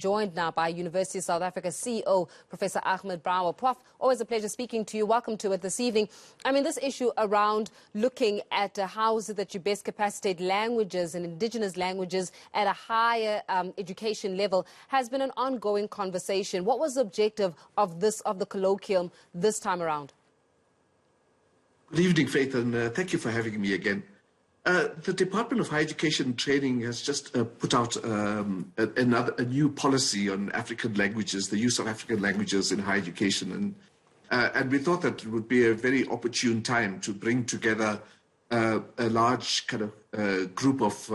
Joined now by University of South Africa CEO, Professor Ahmed Bawa. Prof, always a pleasure speaking to you. Welcome to it this evening. I mean, this issue around looking at how is it that you best capacitate languages and indigenous languages at a higher education level has been an ongoing conversation. What was the objective of the colloquium this time around? Good evening, Faith, and thank you for having me again. The Department of Higher Education and Training has just put out a new policy on African languages, the use of African languages in higher education, and we thought that it would be a very opportune time to bring together a large kind of group of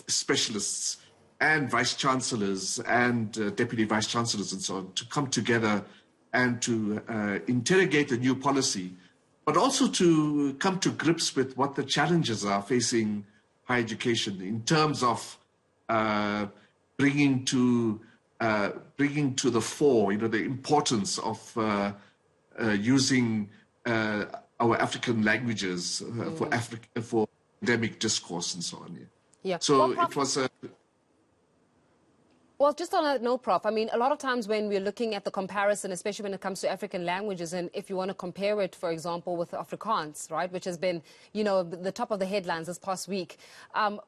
specialists and vice chancellors and deputy vice chancellors and so on to come together and to interrogate the new policy, but also to come to grips with what the challenges are facing higher education in terms of bringing to the fore, the importance of using our African languages for academic discourse and so on. Yeah. So well, Prof, it was. Well, just on that note, Prof, I mean, a lot of times when we're looking at the comparison, especially when it comes to African languages, and if you want to compare it, for example, with Afrikaans, right, which has been, the top of the headlines this past week,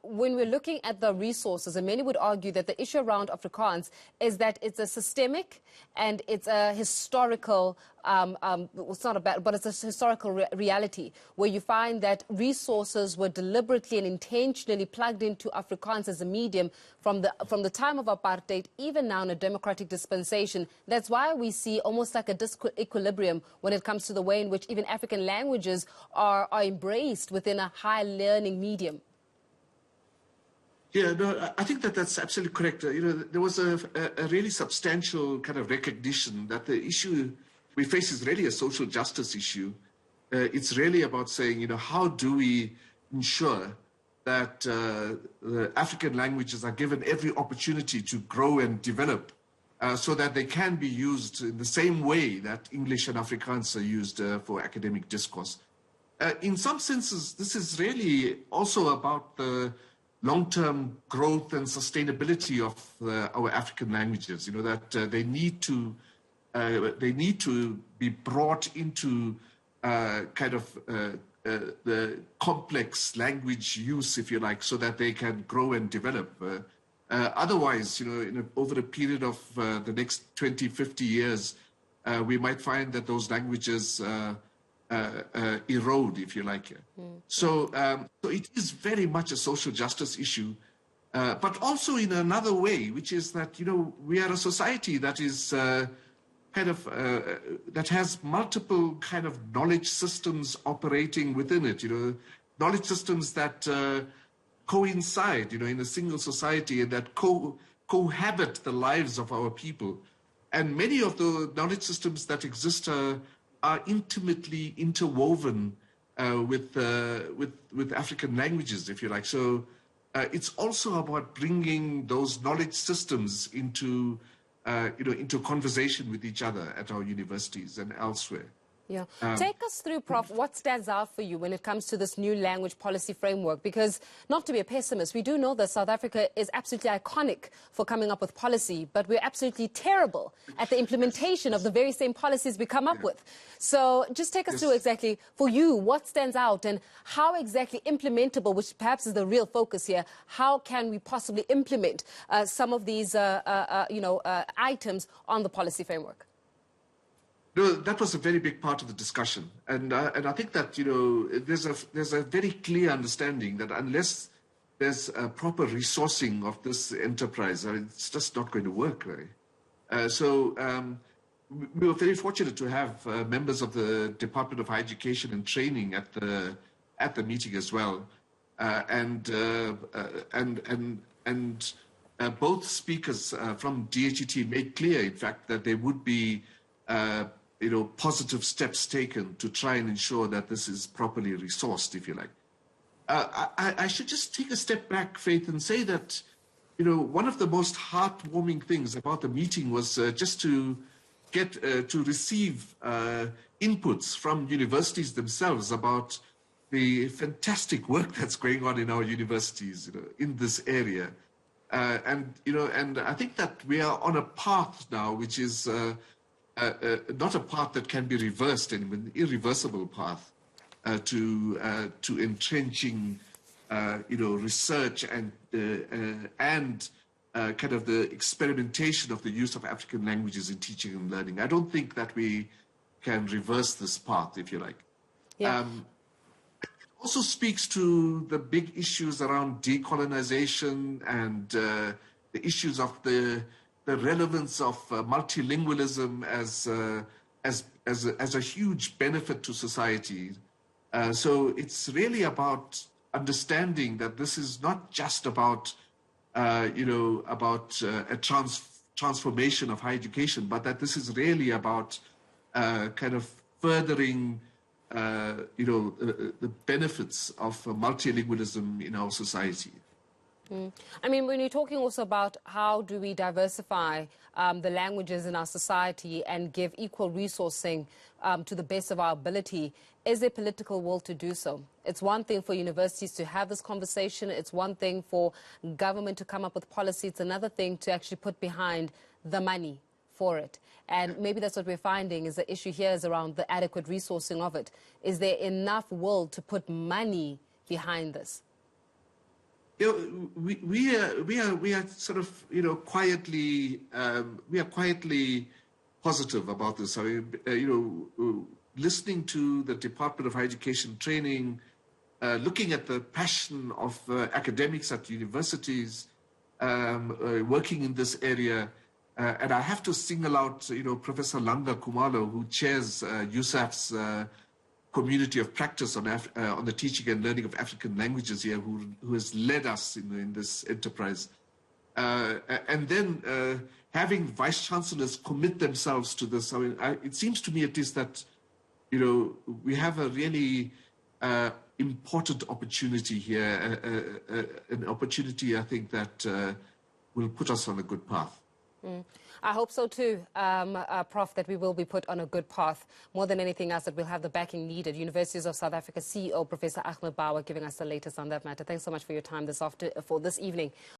when we're looking at the resources, and many would argue that the issue around Afrikaans is that it's a systemic and it's a historical, it's not a bad, but it's a historical reality where you find that resources were deliberately and intentionally plugged into Afrikaans as a medium from the time of apartheid, even now in a democratic dispensation. That's why we see almost like a disequilibrium when it comes to the way in which even African languages are embraced within a high learning medium. Yeah, no, I think that's absolutely correct. There was a really substantial kind of recognition that the issue we face is really a social justice issue. It's really about saying, how do we ensure that the African languages are given every opportunity to grow and develop so that they can be used in the same way that English and Afrikaans are used for academic discourse. In some senses, this is really also about the long-term growth and sustainability of our African languages, that they need to be brought into the complex language use, if you like, so that they can grow and develop. Otherwise, over a period of the next 20, 50 years, we might find that those languages erode, if you like. So it is very much a social justice issue, but also in another way, which is that, we are a society that is that has multiple kind of knowledge systems operating within it, knowledge systems that coincide, in a single society and that cohabit the lives of our people. And many of the knowledge systems that exist are intimately interwoven with African languages, if you like. So it's also about bringing those knowledge systems into conversation with each other at our universities and elsewhere. Yeah. Take us through, Prof, what stands out for you when it comes to this new language policy framework? Because, not to be a pessimist, we do know that South Africa is absolutely iconic for coming up with policy, but we're absolutely terrible at the implementation of the very same policies we come up with. So just take us through exactly, for you, what stands out and how exactly implementable, which perhaps is the real focus here, how can we possibly implement some of these, items on the policy framework? No, that was a very big part of the discussion, and I think that there's a very clear understanding that unless there's a proper resourcing of this enterprise, it's just not going to work, right? So we were very fortunate to have members of the Department of Higher Education and Training at the meeting as well, and both speakers from DHET made clear, in fact, that there would be positive steps taken to try and ensure that this is properly resourced, if you like. I should just take a step back, Faith, and say that, one of the most heartwarming things about the meeting was just to get to receive inputs from universities themselves about the fantastic work that's going on in our universities, in this area. And I think that we are on a path now, which is not a path that can be reversed anymore, an irreversible path to entrenching, research and kind of the experimentation of the use of African languages in teaching and learning. I don't think that we can reverse this path, if you like. Yeah. It also speaks to the big issues around decolonization and the issues of the relevance of multilingualism as a huge benefit to society. So it's really about understanding that this is not just about a transformation of higher education, but that this is really about kind of furthering, the benefits of multilingualism in our society. I mean, when you're talking also about how do we diversify the languages in our society and give equal resourcing to the best of our ability, is there political will to do so? It's one thing for universities to have this conversation. It's one thing for government to come up with policy. It's another thing to actually put behind the money for it. And maybe that's what we're finding is the issue here is around the adequate resourcing of it. Is there enough will to put money behind this? We are sort of quietly positive about this. I mean, listening to the Department of Higher Education Training, looking at the passion of academics at universities, working in this area, and I have to single out Professor Langa Kumalo, who chairs USAF's community of practice on the teaching and learning of African languages here, who has led us in this enterprise. And then having vice chancellors commit themselves to this. I mean, it seems to me at least that we have a really important opportunity here, an opportunity I think that will put us on a good path. I hope so too, Prof, that we will be put on a good path. More than anything else, that we'll have the backing needed. Universities of South Africa CEO, Professor Ahmed Bawa, giving us the latest on that matter. Thanks so much for your time this evening.